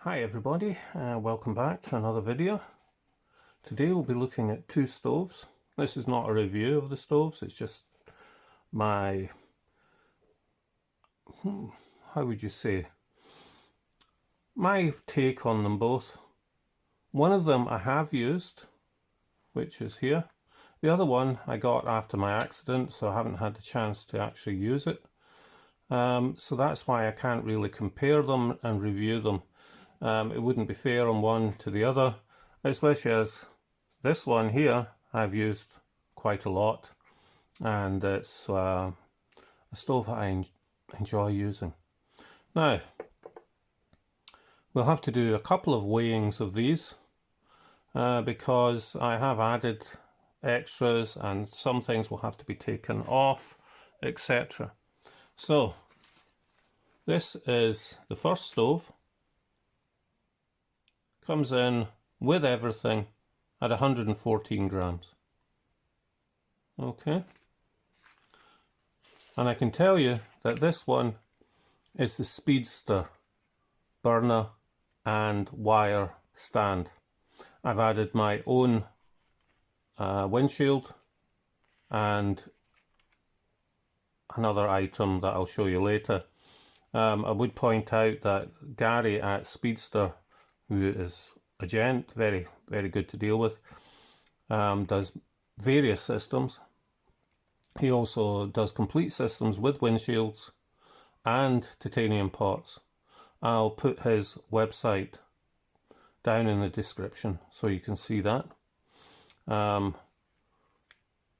Hi everybody, welcome back to another video. Today we'll be looking at two stoves. This is not a review of the stoves, it's just my, how would you say, my take on them both. One of them I have used, which is here. The other one I got after my accident, so I haven't had the chance to actually use it. So that's why I can't really compare them and review them. It wouldn't be fair on one to the other, especially as this one here I've used quite a lot, and it's a stove that I enjoy using. Now, we'll have to do a couple of weighings of these because I have added extras and some things will have to be taken off, etc. So, this is the first stove. Comes in with everything at 114 grams. Okay. And I can tell you that this one is the Speedster burner and wire stand. I've added my own windshield and another item that I'll show you later. I would point out that Gary at Speedster, who is a gent, very, very good to deal with, does various systems. He also does complete systems with windshields and titanium pots. I'll put his website down in the description so you can see that.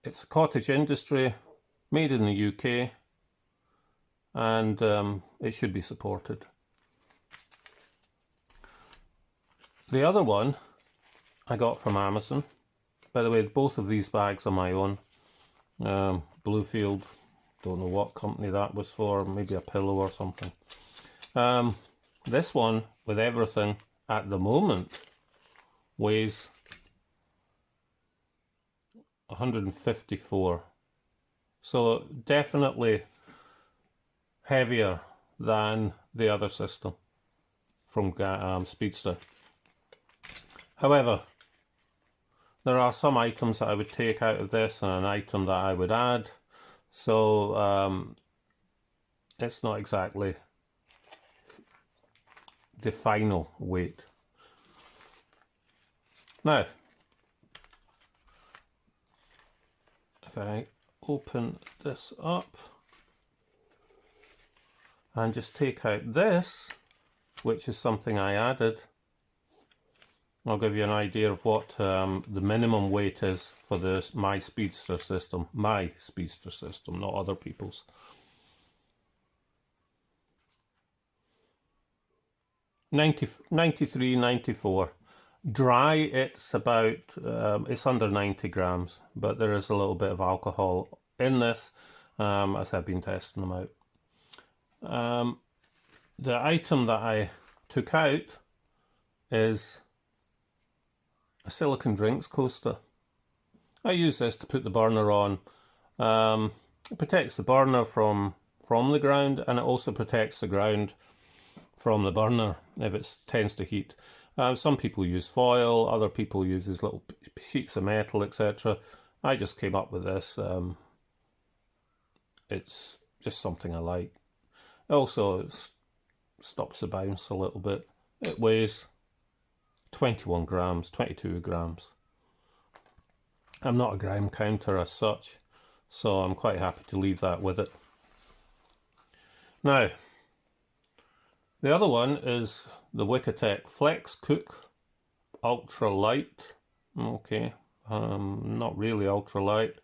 It's a cottage industry, made in the UK, and it should be supported. The other one I got from Amazon. By the way, both of these bags are my own. Bluefield, don't know what company that was for, maybe a pillow or something. This one, with everything at the moment, weighs 154. So definitely heavier than the other system from Speedster. However, there are some items that I would take out of this and an item that I would add, so it's not exactly the final weight. Now, if I open this up and just take out this, which is something I added, I'll give you an idea of what the minimum weight is for this my Speedster system, not other people's. 93, 94. Dry, it's about, it's under 90 grams, but there is a little bit of alcohol in this, as I've been testing them out. The item that I took out is a silicone drinks coaster. I use this to put the burner on. It protects the burner from the ground, and it also protects the ground from the burner if it tends to heat. Some people use foil, other people use these little sheets of metal, etc. I just came up with this. It's just something I like. Also, it stops the bounce a little bit. It weighs 21 grams, 22 grams. I'm not a gram counter as such, so I'm quite happy to leave that with it. Now, the other one is the Wikatech Flex Cook Ultra Light. Okay, not really ultra light,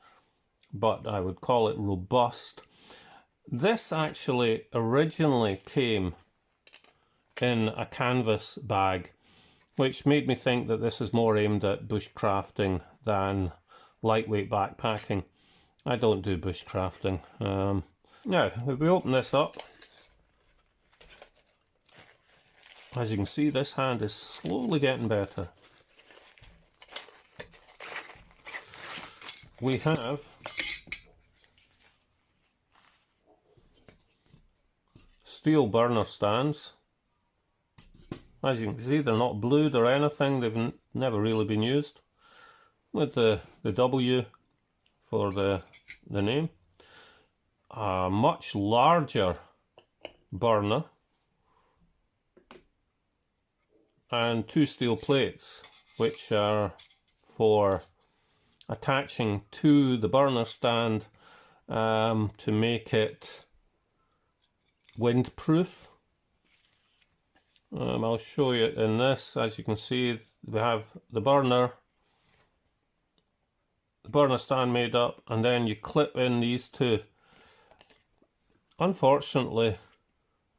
but I would call it robust. This actually originally came in a canvas bag, which made me think that this is more aimed at bushcrafting than lightweight backpacking. I don't do bushcrafting. Now, if we open this up, as you can see, this hand is slowly getting better. We have steel burner stands As you can see, they're not blued or anything. They've never really been used. With the W for the name. A much larger burner and 2 steel plates, which are for attaching to the burner stand to make it windproof. I'll show you in this. As you can see, we have the burner stand made up, and then you clip in these two. Unfortunately,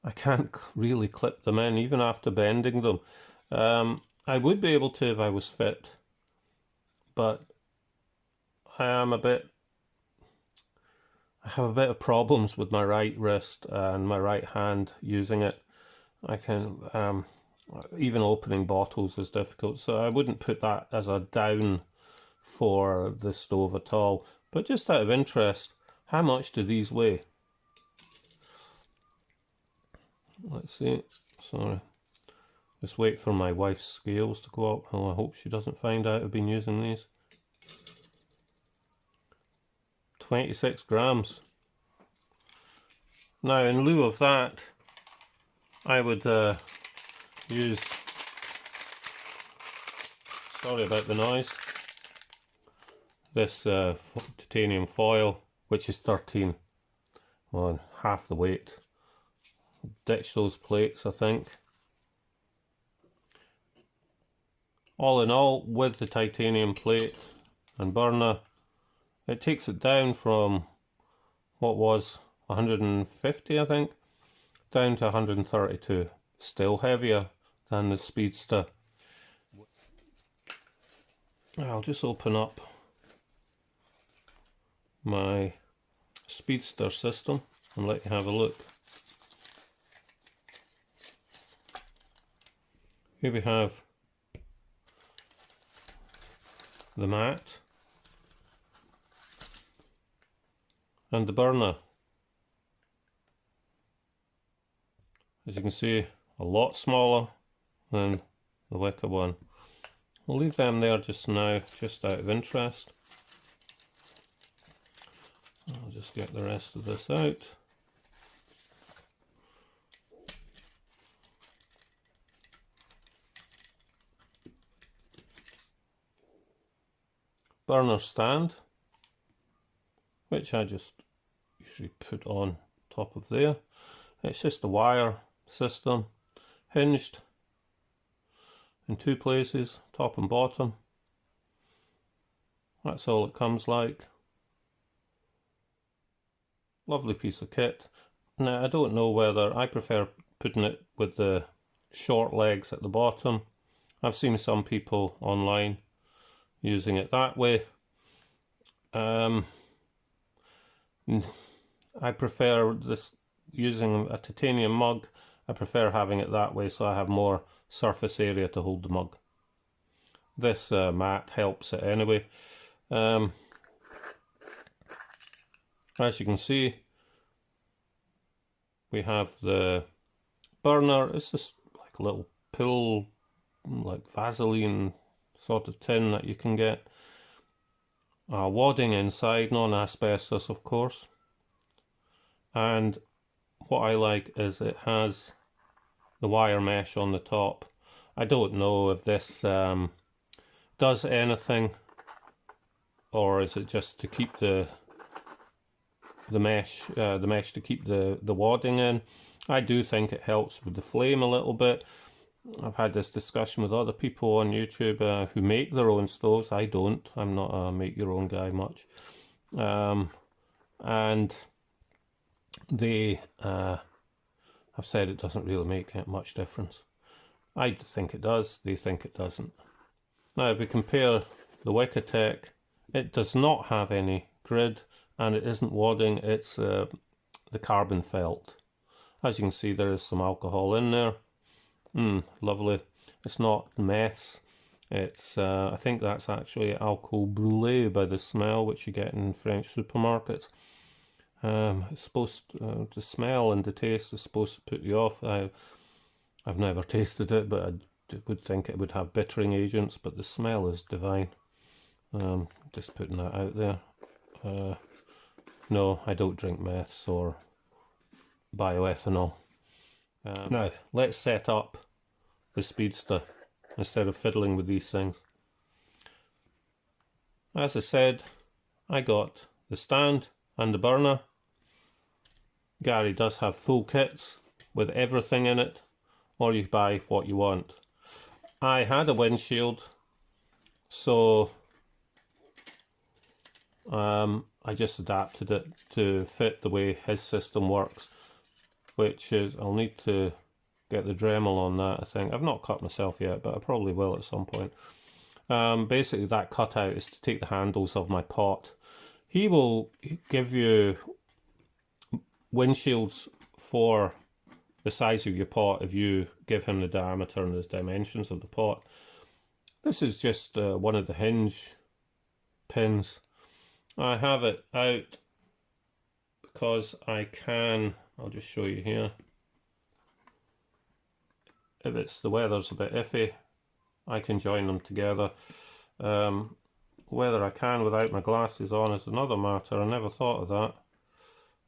I can't really clip them in even after bending them. I would be able to if I was fit, but I have a bit of problems with my right wrist and my right hand using it. I can even opening bottles is difficult, so I wouldn't put that as a down for the stove at all. But just out of interest, how much do these weigh? Let's see. Sorry, just wait for my wife's scales to go up. Oh, I hope she doesn't find out I've been using these. 26 grams. Now, in lieu of that, I would use, sorry about the noise, this titanium foil, which is 13, well, half the weight. Ditch those plates, I think. All in all, with the titanium plate and burner, it takes it down from what was 150, I think, down to 132. Still heavier than the Speedster. I'll just open up my Speedster system and let you have a look. Here we have the mat and the burner. As you can see, a lot smaller than the Wicca one. We'll leave them there just now, just out of interest. I'll just get the rest of this out. Burner stand, which I just usually put on top of there. It's just a wire system, hinged in 2 places, top and bottom. That's all it comes like. Lovely piece of kit. Now, I don't know whether I prefer putting it with the short legs at the bottom. I've seen some people online using it that way. I prefer this, using a titanium mug. I prefer having it that way so I have more surface area to hold the mug. This mat helps it anyway. As you can see, we have the burner. It's just like a little pill, like Vaseline sort of tin that you can get. Wadding inside, non-asbestos of course. And what I like is it has the wire mesh on the top. I don't know if this does anything, or is it just to keep the mesh to keep the wadding in. I do think it helps with the flame a little bit. I've had this discussion with other people on YouTube who make their own stoves. I don't. I'm not a make your own guy much. And they have said it doesn't really make much difference. I think it does. They think it doesn't. Now, if we compare the Wikatech, it does not have any grid, and it isn't wadding. It's the carbon felt. As you can see, there is some alcohol in there. Lovely. It's not mess. It's I think that's actually alcohol brulee by the smell, which you get in French supermarkets. It's supposed to smell, and the taste is supposed to put you off. I've never tasted it, but I would think it would have bittering agents, but the smell is divine. Just putting that out there. No, I don't drink meths or bioethanol. Now, let's set up the Speedster instead of fiddling with these things. As I said, I got the stand and the burner. Gary does have full kits with everything in it, or you buy what you want. I had a windshield, so I just adapted it to fit the way his system works, which is, I'll need to get the Dremel on that, I think. I've not cut myself yet, but I probably will at some point. Basically, that cutout is to take the handles of my pot. He will give you windshields for the size of your pot if you give him the diameter and the dimensions of the pot. This is just one of the hinge pins. I have it out because I can, I'll just show you here. If the weather's a bit iffy, I can join them together. Whether I can without my glasses on is another matter. I never thought of that.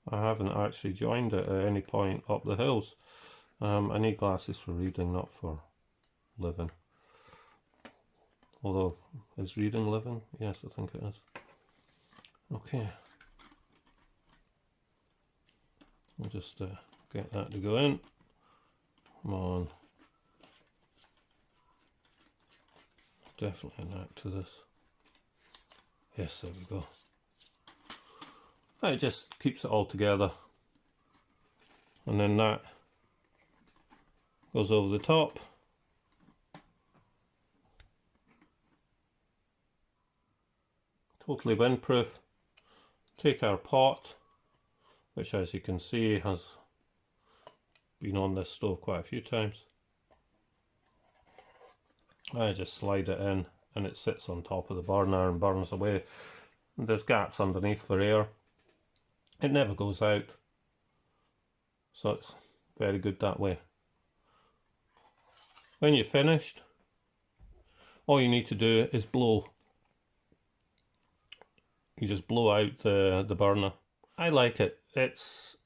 I haven't actually joined it at any point up the hills. I need glasses for reading, not for living. Although, is reading living? Yes, I think it is. Okay. I'll just get that to go in. Come on. Definitely a knack to this. Yes, there we go. It just keeps it all together. And then that goes over the top. Totally windproof. Take our pot, which as you can see has been on this stove quite a few times. I just slide it in and it sits on top of the burner and burns away. And there's gaps underneath for air. It never goes out, so it's very good that way. When you're finished, all you need to do is blow. You just blow out the burner. I like it. It's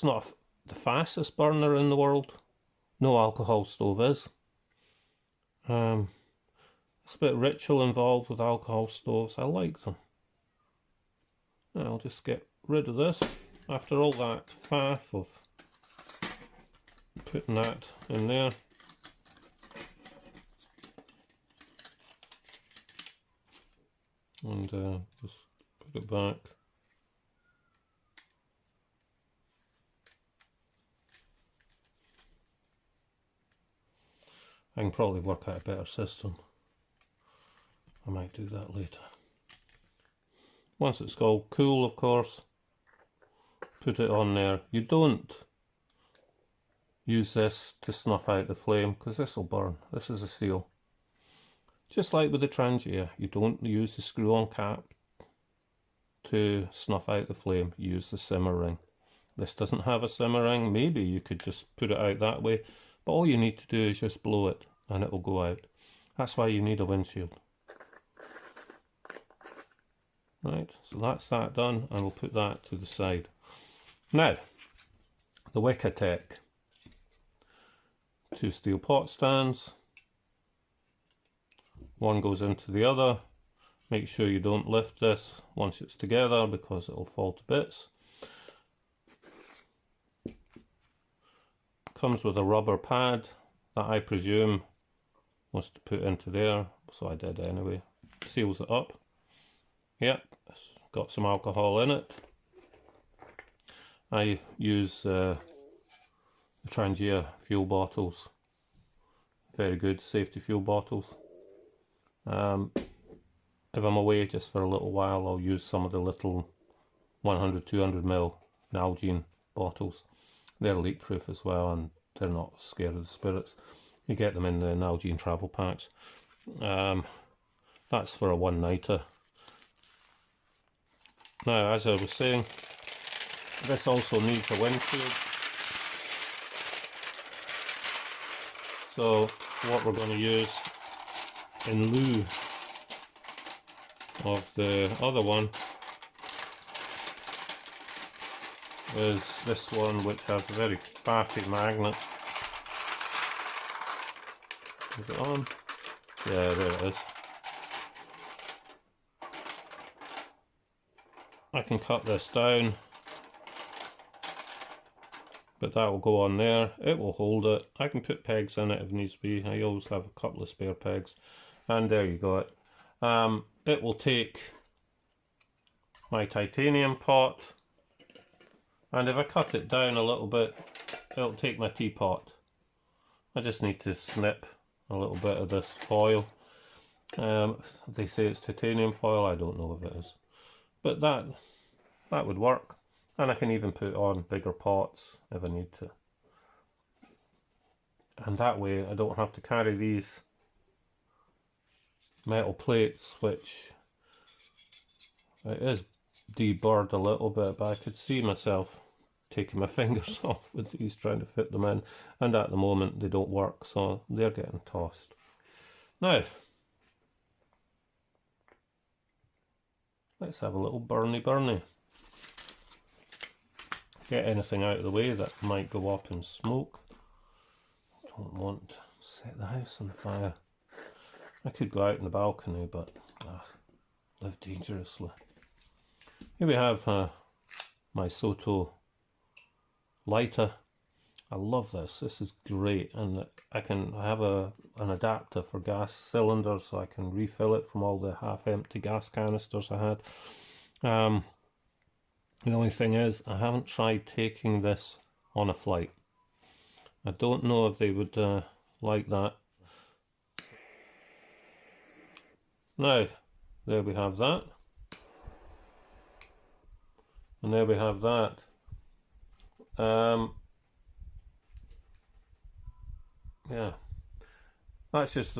not the fastest burner in the world. No alcohol stove is. It's a bit of ritual involved with alcohol stoves. I like them. I'll just get rid of this after all that faff of putting that in there. And just put it back. I can probably work out a better system. I might do that later. Once it's all cool, of course, put it on there. You don't use this to snuff out the flame because this will burn. This is a seal. Just like with the Trangia, you don't use the screw-on cap to snuff out the flame. You use the simmer ring. This doesn't have a simmer ring. Maybe you could just put it out that way, but all you need to do is just blow it and it will go out. That's why you need a windshield. Right, so that's that done, and we'll put that to the side. Now, the Wikatech. 2 steel pot stands. One goes into the other. Make sure you don't lift this once it's together because it will fall to bits. Comes with a rubber pad that I presume was to put into there, so I did anyway. Seals it up. Yep, it's got some alcohol in it. I use the Trangia fuel bottles. Very good safety fuel bottles. If I'm away just for a little while, I'll use some of the little 100-200ml Nalgene bottles. They're leak proof as well, and they're not scared of the spirits. You get them in the Nalgene travel packs. That's for a one-nighter. Now, as I was saying, this also needs a windshield. So what we're going to use in lieu of the other one is this one, which has a very fatty magnet. Is it on? Yeah, there it is. I can cut this down, but that will go on there. It will hold it. I can put pegs in it if needs be. I always have a couple of spare pegs. And there you go. It will take my titanium pot, and if I cut it down a little bit, it'll take my teapot. I just need to snip a little bit of this foil. They say it's titanium foil. I don't know if it is, but that would work. And I can even put on bigger pots if I need to. And that way I don't have to carry these metal plates, which it is deburred a little bit, but I could see myself taking my fingers off with these trying to fit them in, and at the moment they don't work, so they're getting tossed. Now let's have a little burny. Get anything out of the way that might go up in smoke. Don't want to set the house on fire. I could go out in the balcony, but live dangerously. Here we have my Soto lighter. I love this. This is great, and I have an adapter for gas cylinders, so I can refill it from all the half-empty gas canisters I had. The only thing is, I haven't tried taking this on a flight. I don't know if they would like that. Now, there we have that. And there we have that. Yeah, that's just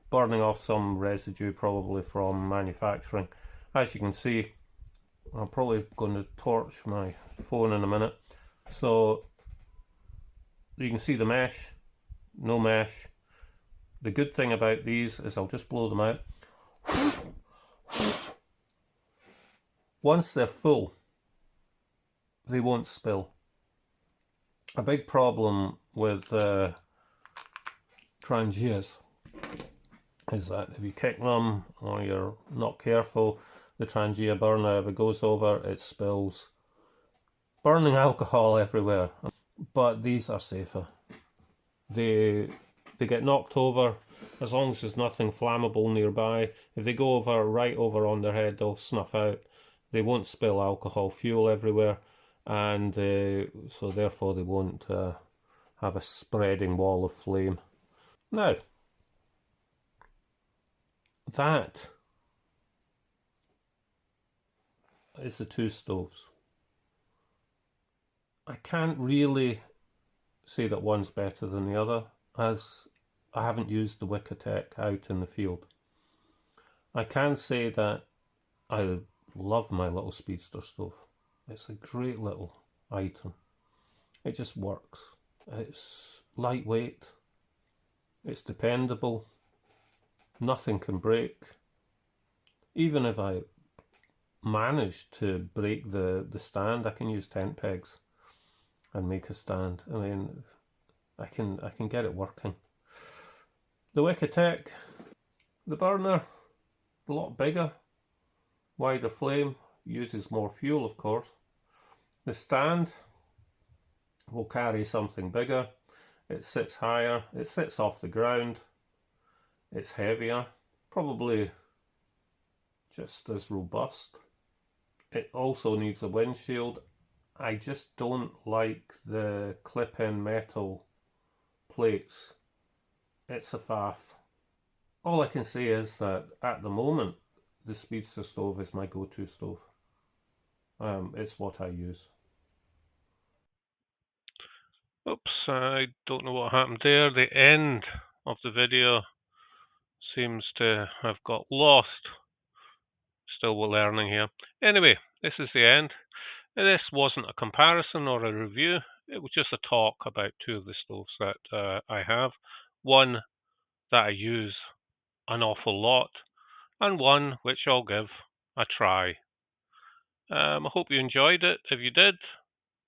burning off some residue probably from manufacturing. As you can see, I'm probably going to torch my phone in a minute. So you can see the mesh, no mesh. The good thing about these is I'll just blow them out. Once they're full, they won't spill. A big problem with Trangias is that if you kick them or you're not careful, the Trangia burner, if it goes over, it spills burning alcohol everywhere. But these are safer. They get knocked over as long as there's nothing flammable nearby. If they go over right over on their head, they'll snuff out. They won't spill alcohol fuel everywhere, and so therefore they won't have a spreading wall of flame. Now, that is the two stoves. I can't really say that one's better than the other, as I haven't used the Wikatech out in the field. I can say that I love my little Speedster stove. It's a great little item. It just works. It's lightweight. It's dependable. Nothing can break. Even if I manage to break the stand, I can use tent pegs and make a stand. I mean, I can get it working. The Wikatech, the burner, a lot bigger, wider flame, uses more fuel, of course. The stand will carry something bigger. It sits higher. It sits off the ground. It's heavier, probably just as robust. It also needs a windshield. I just don't like the clip-in metal plates. It's a faff. All I can say is that at the moment, the Speedster stove is my go-to stove. It's what I use. Oops, I don't know what happened there. The end of the video seems to have got lost. Still we're learning here. Anyway, this is the end. This wasn't a comparison or a review. It was just a talk about two of the stoves that I have. one that I use an awful lot, and one which I'll give a try. I hope you enjoyed it. If you did,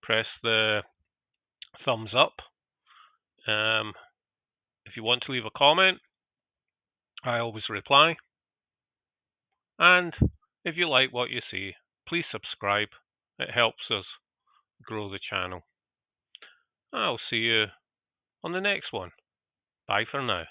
press the thumbs up. If you want to leave a comment, I always reply. And if you like what you see, please subscribe. It helps us grow the channel. I'll see you on the next one. Bye for now.